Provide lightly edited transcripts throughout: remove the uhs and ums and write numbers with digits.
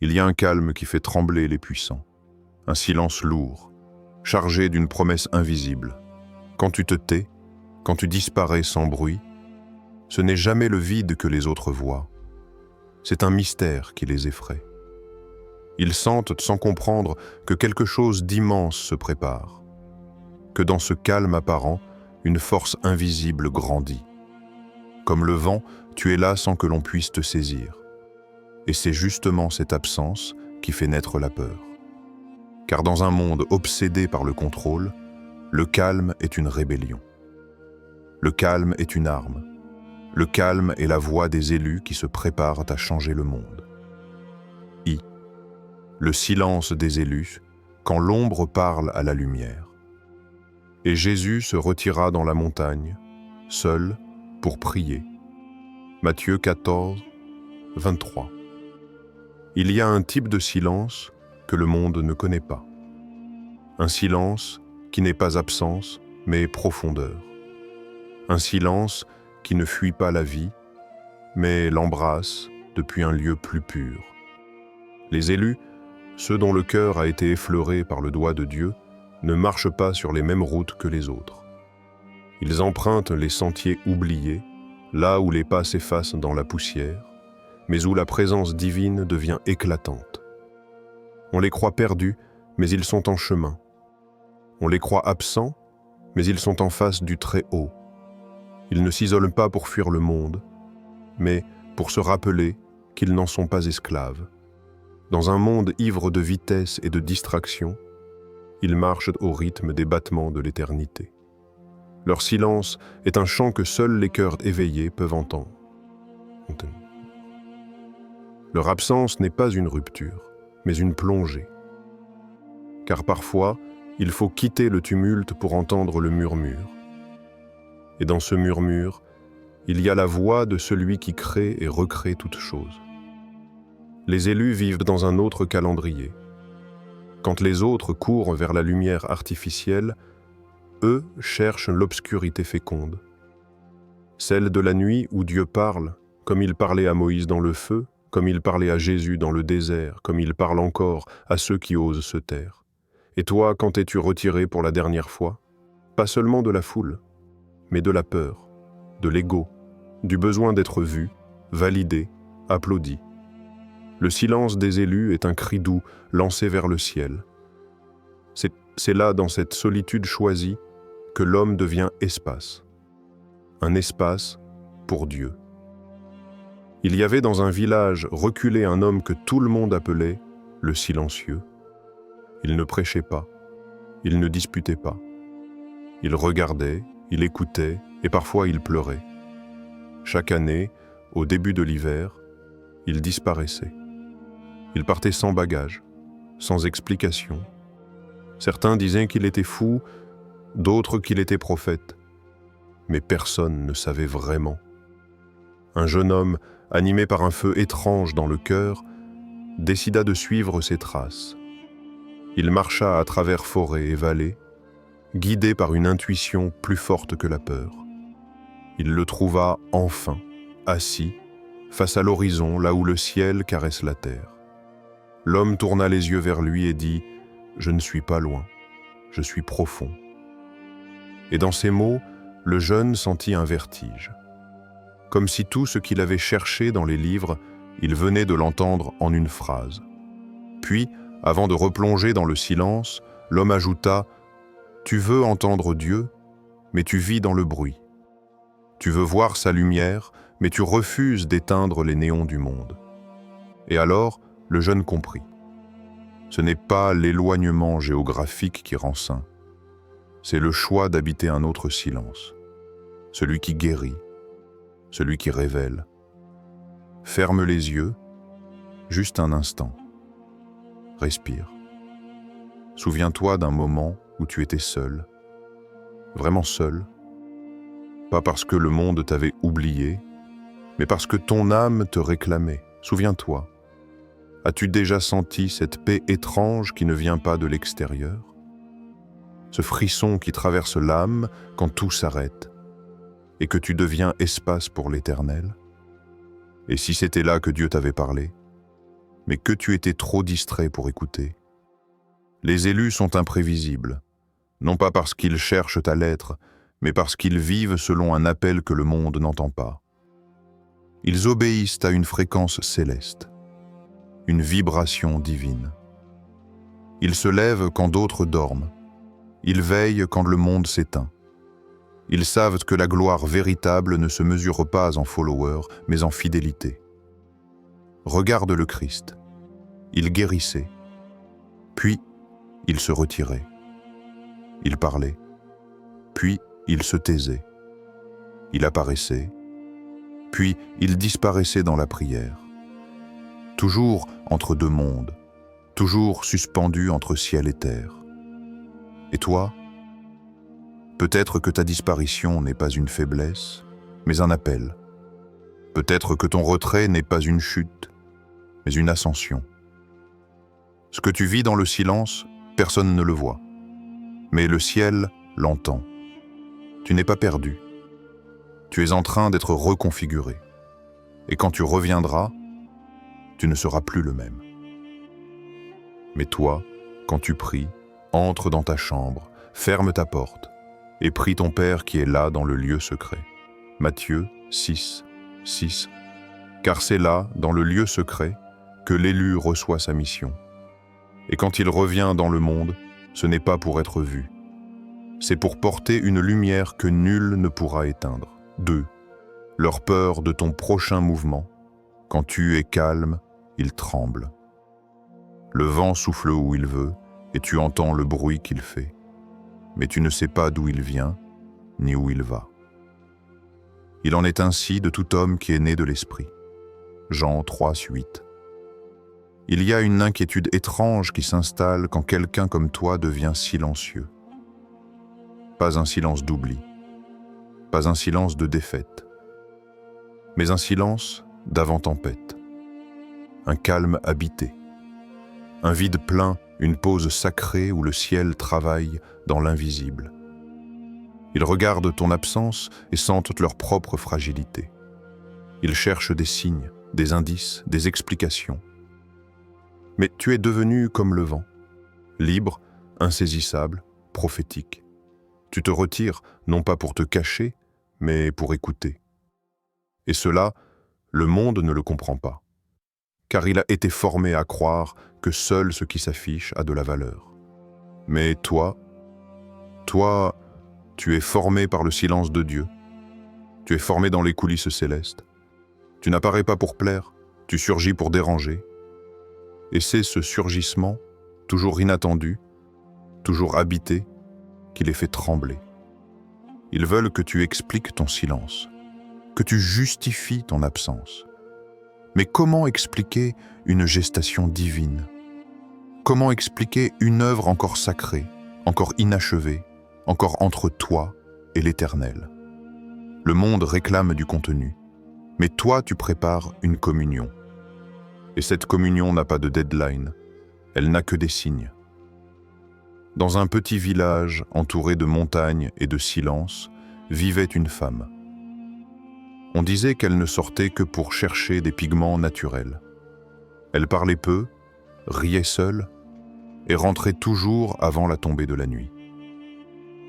Il y a un calme qui fait trembler les puissants, un silence lourd, chargé d'une promesse invisible. Quand tu te tais, quand tu disparais sans bruit, ce n'est jamais le vide que les autres voient. C'est un mystère qui les effraie. Ils sentent sans comprendre que quelque chose d'immense se prépare, que dans ce calme apparent, une force invisible grandit. Comme le vent, tu es là sans que l'on puisse te saisir. Et c'est justement cette absence qui fait naître la peur. Car dans un monde obsédé par le contrôle, le calme est une rébellion. Le calme est une arme. Le calme est la voix des élus qui se préparent à changer le monde. Le silence des élus, quand l'ombre parle à la lumière. Et Jésus se retira dans la montagne, seul, pour prier. Matthieu 14, 23. Il y a un type de silence que le monde ne connaît pas. Un silence qui n'est pas absence, mais profondeur. Un silence qui ne fuit pas la vie, mais l'embrasse depuis un lieu plus pur. Les élus, ceux dont le cœur a été effleuré par le doigt de Dieu, ne marchent pas sur les mêmes routes que les autres. Ils empruntent les sentiers oubliés, là où les pas s'effacent dans la poussière, mais où la présence divine devient éclatante. On les croit perdus, mais ils sont en chemin. On les croit absents, mais ils sont en face du Très-Haut. Ils ne s'isolent pas pour fuir le monde, mais pour se rappeler qu'ils n'en sont pas esclaves. Dans un monde ivre de vitesse et de distraction, ils marchent au rythme des battements de l'éternité. Leur silence est un chant que seuls les cœurs éveillés peuvent entendre. Leur absence n'est pas une rupture, mais une plongée. Car parfois, il faut quitter le tumulte pour entendre le murmure. Et dans ce murmure, il y a la voix de celui qui crée et recrée toutes choses. Les élus vivent dans un autre calendrier. Quand les autres courent vers la lumière artificielle, eux cherchent l'obscurité féconde. Celle de la nuit où Dieu parle, comme il parlait à Moïse dans le feu, comme il parlait à Jésus dans le désert, comme il parle encore à ceux qui osent se taire. Et toi, quand es-tu retiré pour la dernière fois? Pas seulement de la foule, mais de la peur, de l'ego, du besoin d'être vu, validé, applaudi. Le silence des élus est un cri doux lancé vers le ciel. C'est là, dans cette solitude choisie, que l'homme devient espace. Un espace pour Dieu. Il y avait dans un village reculé un homme que tout le monde appelait le silencieux. Il ne prêchait pas, il ne disputait pas. Il regardait, il écoutait et parfois il pleurait. Chaque année, au début de l'hiver, il disparaissait. Il partait sans bagage, sans explication. Certains disaient qu'il était fou, d'autres qu'il était prophète. Mais personne ne savait vraiment. Un jeune homme, animé par un feu étrange dans le cœur, décida de suivre ses traces. Il marcha à travers forêts et vallées, guidé par une intuition plus forte que la peur. Il le trouva enfin, assis, face à l'horizon, là où le ciel caresse la terre. L'homme tourna les yeux vers lui et dit « Je ne suis pas loin, je suis profond ». Et dans ces mots, le jeune sentit un vertige. Comme si tout ce qu'il avait cherché dans les livres, il venait de l'entendre en une phrase. Puis, avant de replonger dans le silence, l'homme ajouta « Tu veux entendre Dieu, mais tu vis dans le bruit. Tu veux voir sa lumière, mais tu refuses d'éteindre les néons du monde. » Et alors, le jeune comprit. Ce n'est pas l'éloignement géographique qui rend saint. C'est le choix d'habiter un autre silence. Celui qui guérit, celui qui révèle. Ferme les yeux, juste un instant. Respire. Souviens-toi d'un moment où tu étais seul, vraiment seul, pas parce que le monde t'avait oublié, mais parce que ton âme te réclamait. Souviens-toi. As-tu déjà senti cette paix étrange qui ne vient pas de l'extérieur? Ce frisson qui traverse l'âme quand tout s'arrête et que tu deviens espace pour l'éternel? Et si c'était là que Dieu t'avait parlé? mais que tu étais trop distrait pour écouter. Les élus sont imprévisibles, non pas parce qu'ils cherchent à l'être, mais parce qu'ils vivent selon un appel que le monde n'entend pas. Ils obéissent à une fréquence céleste, une vibration divine. Ils se lèvent quand d'autres dorment. Ils veillent quand le monde s'éteint. Ils savent que la gloire véritable ne se mesure pas en followers, mais en fidélité. Regarde le Christ. Il guérissait, puis il se retirait. Il parlait, puis il se taisait. Il apparaissait, puis il disparaissait dans la prière. Toujours entre deux mondes, toujours suspendu entre ciel et terre. Et toi, peut-être que ta disparition n'est pas une faiblesse, mais un appel. Peut-être que ton retrait n'est pas une chute, mais une ascension. Ce que tu vis dans le silence, personne ne le voit. Mais le ciel l'entend. Tu n'es pas perdu. Tu es en train d'être reconfiguré. Et quand tu reviendras, tu ne seras plus le même. Mais toi, quand tu pries, entre dans ta chambre, ferme ta porte, et prie ton Père qui est là dans le lieu secret. Matthieu 6, 6. Car c'est là, dans le lieu secret, que l'élu reçoit sa mission. Et quand il revient dans le monde, ce n'est pas pour être vu. C'est pour porter une lumière que nul ne pourra éteindre. 2. Leur peur de ton prochain mouvement. Quand tu es calme, ils tremblent. Le vent souffle où il veut, et tu entends le bruit qu'il fait. Mais tu ne sais pas d'où il vient, ni où il va. Il en est ainsi de tout homme qui est né de l'esprit. Jean 3, 8. Il y a une inquiétude étrange qui s'installe quand quelqu'un comme toi devient silencieux. Pas un silence d'oubli, pas un silence de défaite, mais un silence d'avant-tempête, un calme habité, un vide plein, une pause sacrée où le ciel travaille dans l'invisible. Ils regardent ton absence et sentent leur propre fragilité. Ils cherchent des signes, des indices, des explications. Mais tu es devenu comme le vent, libre, insaisissable, prophétique. Tu te retires, non pas pour te cacher, mais pour écouter. Et cela, le monde ne le comprend pas, car il a été formé à croire que seul ce qui s'affiche a de la valeur. Mais toi, tu es formé par le silence de Dieu. Tu es formé dans les coulisses célestes. Tu n'apparais pas pour plaire, tu surgis pour déranger. Et c'est ce surgissement, toujours inattendu, toujours habité, qui les fait trembler. Ils veulent que tu expliques ton silence, que tu justifies ton absence. Mais comment expliquer une gestation divine? Comment expliquer une œuvre encore sacrée, encore inachevée, encore entre toi et l'Éternel? Le monde réclame du contenu, mais toi tu prépares une communion. Et cette communion n'a pas de deadline, elle n'a que des signes. Dans un petit village entouré de montagnes et de silence, vivait une femme. On disait qu'elle ne sortait que pour chercher des pigments naturels. Elle parlait peu, riait seule, et rentrait toujours avant la tombée de la nuit.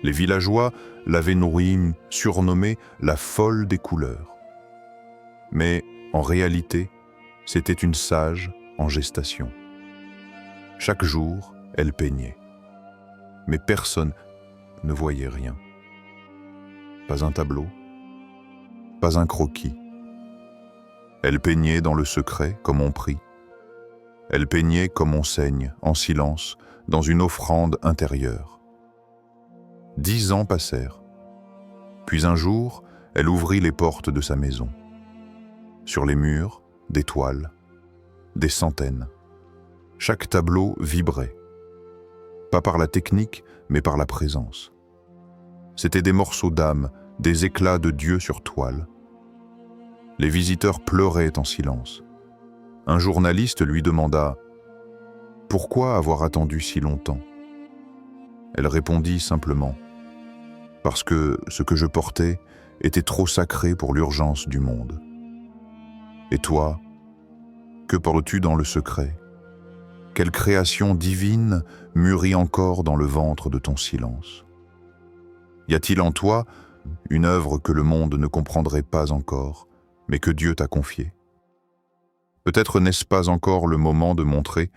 Les villageois l'avaient nourrie, surnommée la folle des couleurs. Mais, en réalité, c'était une sage en gestation. Chaque jour, elle peignait. Mais personne ne voyait rien. Pas un tableau, pas un croquis. Elle peignait dans le secret, comme on prie. Elle peignait comme on saigne, en silence, dans une offrande intérieure. 10 ans passèrent. Puis un jour, elle ouvrit les portes de sa maison. Sur les murs, des toiles, des centaines. Chaque tableau vibrait. Pas par la technique, mais par la présence. C'étaient des morceaux d'âme, des éclats de Dieu sur toile. Les visiteurs pleuraient en silence. Un journaliste lui demanda « Pourquoi avoir attendu si longtemps ?» Elle répondit simplement « Parce que ce que je portais était trop sacré pour l'urgence du monde. Et toi, Que portes-tu dans le secret? Quelle création divine mûrit encore dans le ventre de ton silence? Y a-t-il en toi une œuvre que le monde ne comprendrait pas encore, mais que Dieu t'a confiée? Peut-être n'est-ce pas encore le moment de montrer,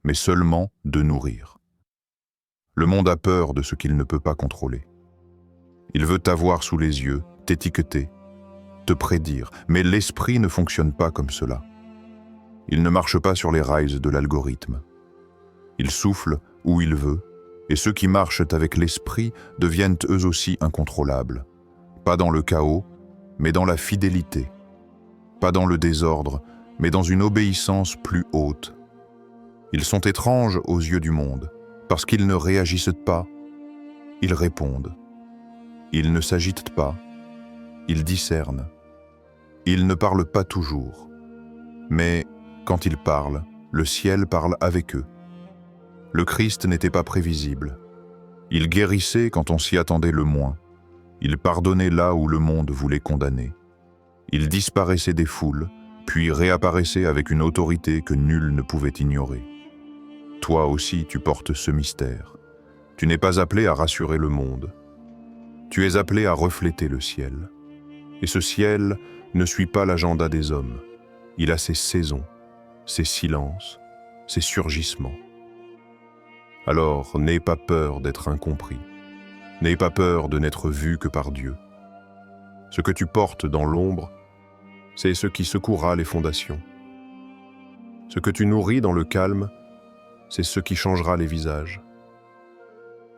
mais seulement de nourrir. Le monde a peur de ce qu'il ne peut pas contrôler. Il veut t'avoir sous les yeux, t'étiqueter, te prédire, mais l'esprit ne fonctionne pas comme cela. Il ne marche pas sur les rails de l'algorithme. Il souffle où il veut, et ceux qui marchent avec l'esprit deviennent eux aussi incontrôlables. Pas dans le chaos, mais dans la fidélité. Pas dans le désordre, mais dans une obéissance plus haute. Ils sont étranges aux yeux du monde, parce qu'ils ne réagissent pas, ils répondent. Ils ne s'agitent pas, ils discernent. Ils ne parlent pas toujours, mais quand ils parlent, le ciel parle avec eux. Le Christ n'était pas prévisible. Il guérissait quand on s'y attendait le moins. Il pardonnait là où le monde voulait condamner. Il disparaissait des foules, puis réapparaissait avec une autorité que nul ne pouvait ignorer. Toi aussi, tu portes ce mystère. Tu n'es pas appelé à rassurer le monde. Tu es appelé à refléter le ciel. Et ce ciel ne suit pas l'agenda des hommes. Il a ses saisons, ses silences, ses surgissements. Alors, n'aie pas peur d'être incompris. N'aie pas peur de n'être vu que par Dieu. Ce que tu portes dans l'ombre, c'est ce qui secouera les fondations. Ce que tu nourris dans le calme, c'est ce qui changera les visages.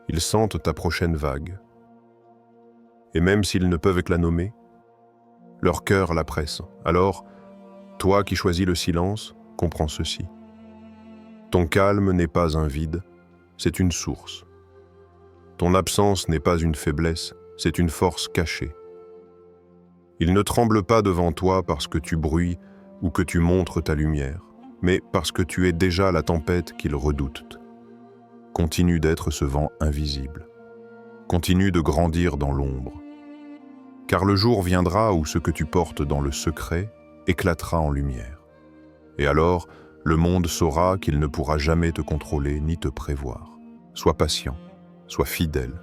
Ils sentent ta prochaine vague. Et même s'ils ne peuvent que la nommer, leur cœur la presse. Alors, toi qui choisis le silence, comprends ceci. Ton calme n'est pas un vide, c'est une source. Ton absence n'est pas une faiblesse, c'est une force cachée. Il ne tremble pas devant toi parce que tu bruis ou que tu montres ta lumière, mais parce que tu es déjà la tempête qu'il redoute. Continue d'être ce vent invisible. Continue de grandir dans l'ombre. Car le jour viendra où ce que tu portes dans le secret éclatera en lumière. Et alors, le monde saura qu'il ne pourra jamais te contrôler ni te prévoir. Sois patient, sois fidèle.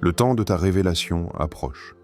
Le temps de ta révélation approche.